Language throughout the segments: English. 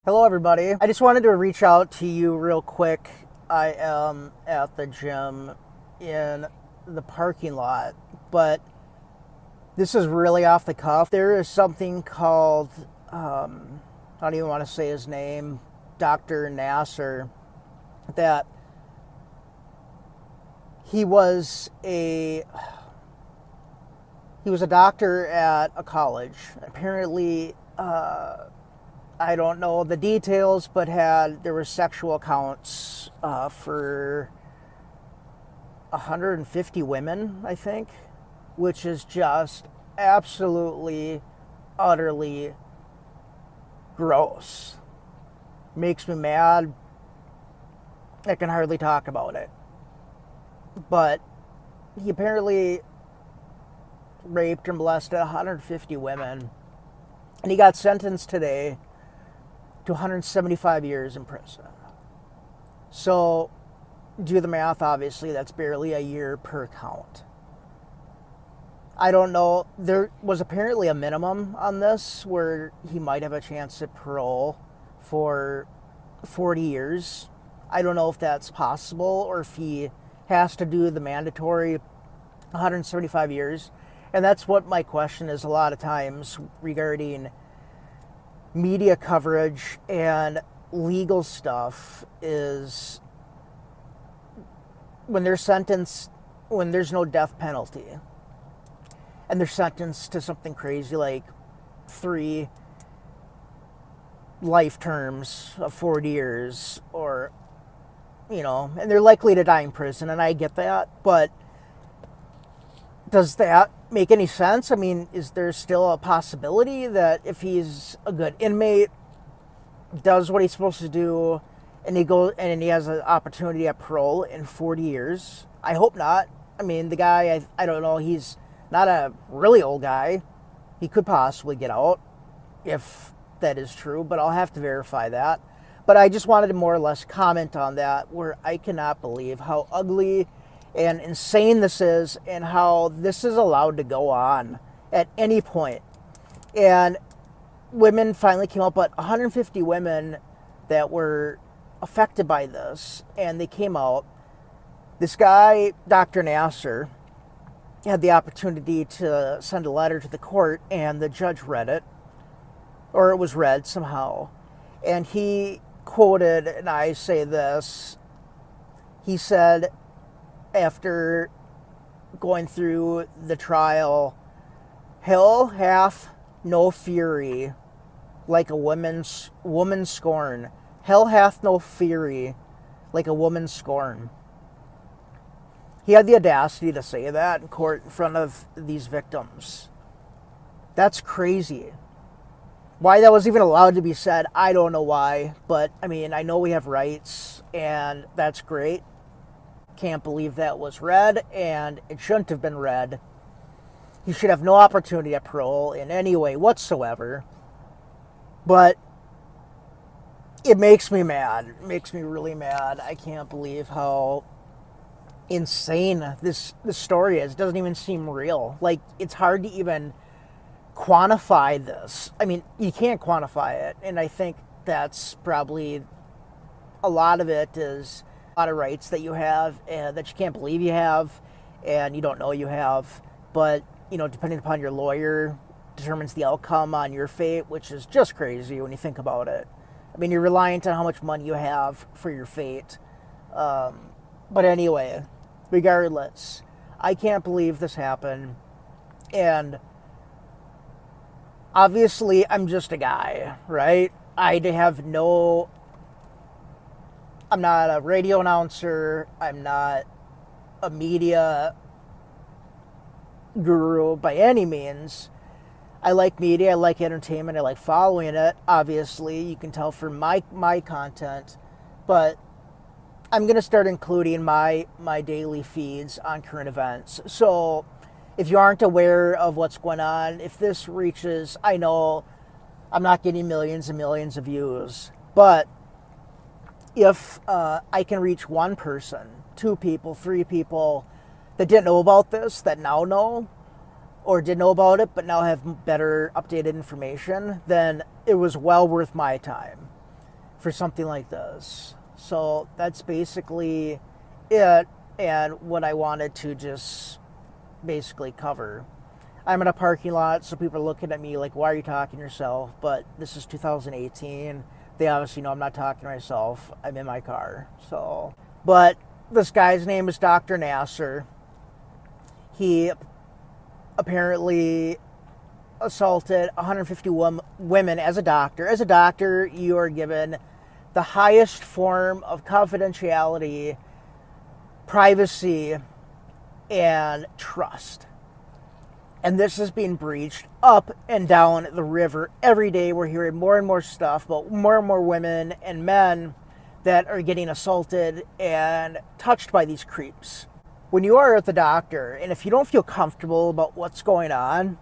Hello, everybody. I just wanted to reach out to you real quick. I am at the gym in the parking lot, but this is really off the cuff. There is something called, I don't even want to say his name, Dr. Nassar, that he was a doctor at a college. Apparently, I don't know the details, but there were sexual counts for 150 women, I think, which is just absolutely, utterly gross. Makes me mad. I can hardly talk about it. But he apparently raped and molested 150 women, and he got sentenced today to 175 years in prison. So, do the math, obviously, that's barely a year per count. I don't know. There was apparently a minimum on this where he might have a chance at parole for 40 years. I don't know if that's possible or if he has to do the mandatory 175 years. And that's what my question is a lot of times regarding media coverage and legal stuff is when they're sentenced, when there's no death penalty and they're sentenced to something crazy like 3 life terms of 40 years or, and they're likely to die in prison, and I get that, but does that make any sense? I mean, is there still a possibility that if he's a good inmate, does what he's supposed to do, and he has an opportunity at parole in 40 years? I hope not. I mean, the guy, I don't know, he's not a really old guy. He could possibly get out if that is true, but I'll have to verify that. But I just wanted to more or less comment on that, where I cannot believe how ugly and insane this is and how this is allowed to go on at any point. And women finally came up, but 150 women that were affected by this, and they came out. This guy, Dr. Nassar, had the opportunity to send a letter to the court, and the judge read it, or it was read somehow. And he quoted, and I say this, he said, after going through the trial, hell hath no fury like a woman's scorn. Hell hath no fury like a woman's scorn. He had the audacity to say that in court in front of these victims. That's crazy. Why that was even allowed to be said, I don't know why. But, I mean, I know we have rights, and that's great. Can't believe that was read, and it shouldn't have been read. He should have no opportunity at parole in any way whatsoever. But it makes me mad. It makes me really mad. I can't believe how insane this story is. It doesn't even seem real. Like, it's hard to even quantify this. I mean, you can't quantify it, and I think that's probably a lot of it is a lot of rights that you have and that you can't believe you have and you don't know you have, but depending upon your lawyer determines the outcome on your fate, which is just crazy when you think about it. I mean, you're reliant on how much money you have for your fate. But anyway, regardless, I can't believe this happened, and obviously I'm just a guy, right? I'm not a radio announcer. I'm not a media guru by any means. I like media. I like entertainment. I like following it. Obviously, you can tell from my content. But I'm going to start including my daily feeds on current events. So if you aren't aware of what's going on, if this reaches, I know I'm not getting millions and millions of views, but if I can reach one person, 2 people, 3 people that didn't know about this, that now know, or didn't know about it, but now have better updated information, then it was well worth my time. for something like this. So that's basically it, and what I wanted to just basically cover. I'm in a parking lot, so people are looking at me like, why are you talking to yourself? But this is 2018. They obviously know I'm not talking to myself. I'm in my car. So, but this guy's name is Dr. Nassar. He apparently assaulted 151 women as a doctor. As a doctor, you are given the highest form of confidentiality, privacy, and trust. And this is being breached up and down the river every day. We're hearing more and more stuff about more and more women and men that are getting assaulted and touched by these creeps. When you are at the doctor, and if you don't feel comfortable about what's going on,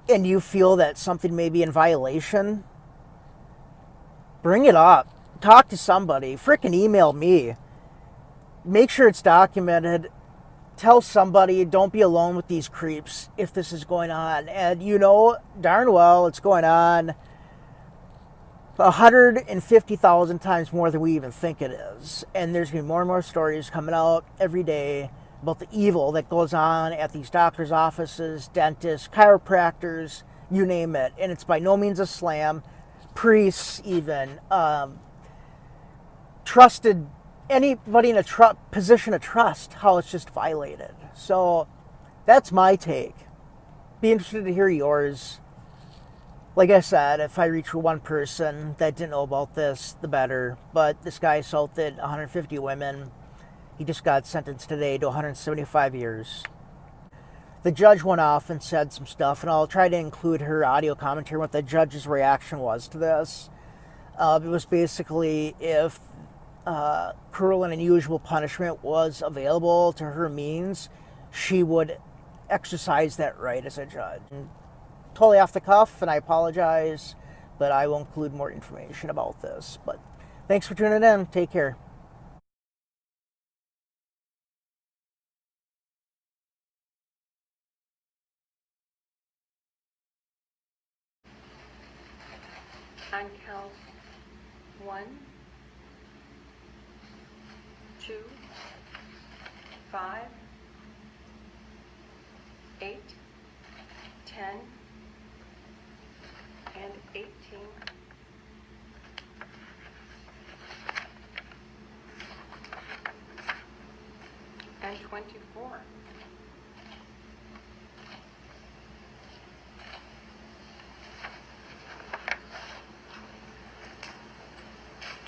and you feel that something may be in violation, bring it up. Talk to somebody. Frickin' email me. Make sure it's documented. Tell somebody, don't be alone with these creeps if this is going on. And you know darn well it's going on 150,000 times more than we even think it is. And there's going to be more and more stories coming out every day about the evil that goes on at these doctors' offices, dentists, chiropractors, you name it. And it's by no means a slam. Priests even. Trusted, anybody in a position of trust, how it's just violated. So that's my take. Be interested to hear yours. Like I said, if I reach one person that didn't know about this, the better. But this guy assaulted 150 women. He just got sentenced today to 175 years. The judge went off and said some stuff, and I'll try to include her audio commentary, what the judge's reaction was to this. It was basically if cruel and unusual punishment was available to her means, she would exercise that right as a judge. And totally off the cuff, and I apologize, but I will include more information about this. But thanks for tuning in. Take care. On count 1, 2, 5, 8, 10, and 18. And 24.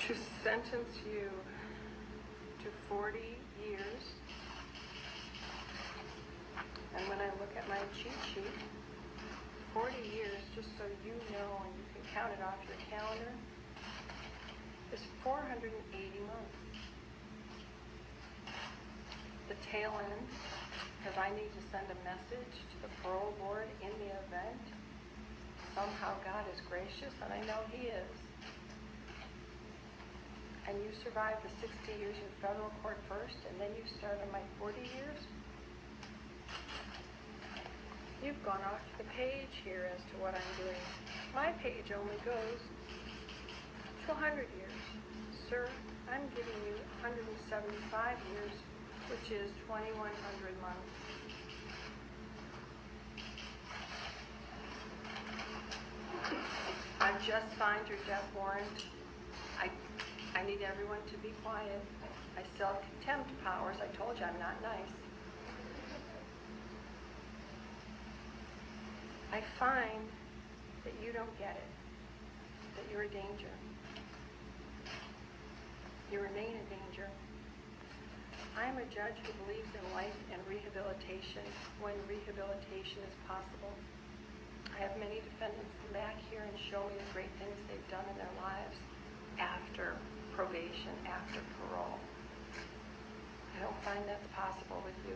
To sentence you to 40 years. And when I look at my cheat sheet, 40 years, just so you know and you can count it off your calendar, is 480 months. The tail end, because I need to send a message to the parole board in the event somehow God is gracious, and I know He is, and you survive the 60 years in federal court first, and then you start on my 40 years, you've gone off the page here as to what I'm doing. My page only goes to 100 years. Sir, I'm giving you 175 years, which is 2,100 months. I've just signed your death warrant. I need everyone to be quiet. I still have contempt powers. I told you I'm not nice. I find that you don't get it, that you're a danger. You remain a danger. I'm a judge who believes in life and rehabilitation when rehabilitation is possible. I have many defendants come back here and show me the great things they've done in their lives after probation, after parole. I don't find that's possible with you.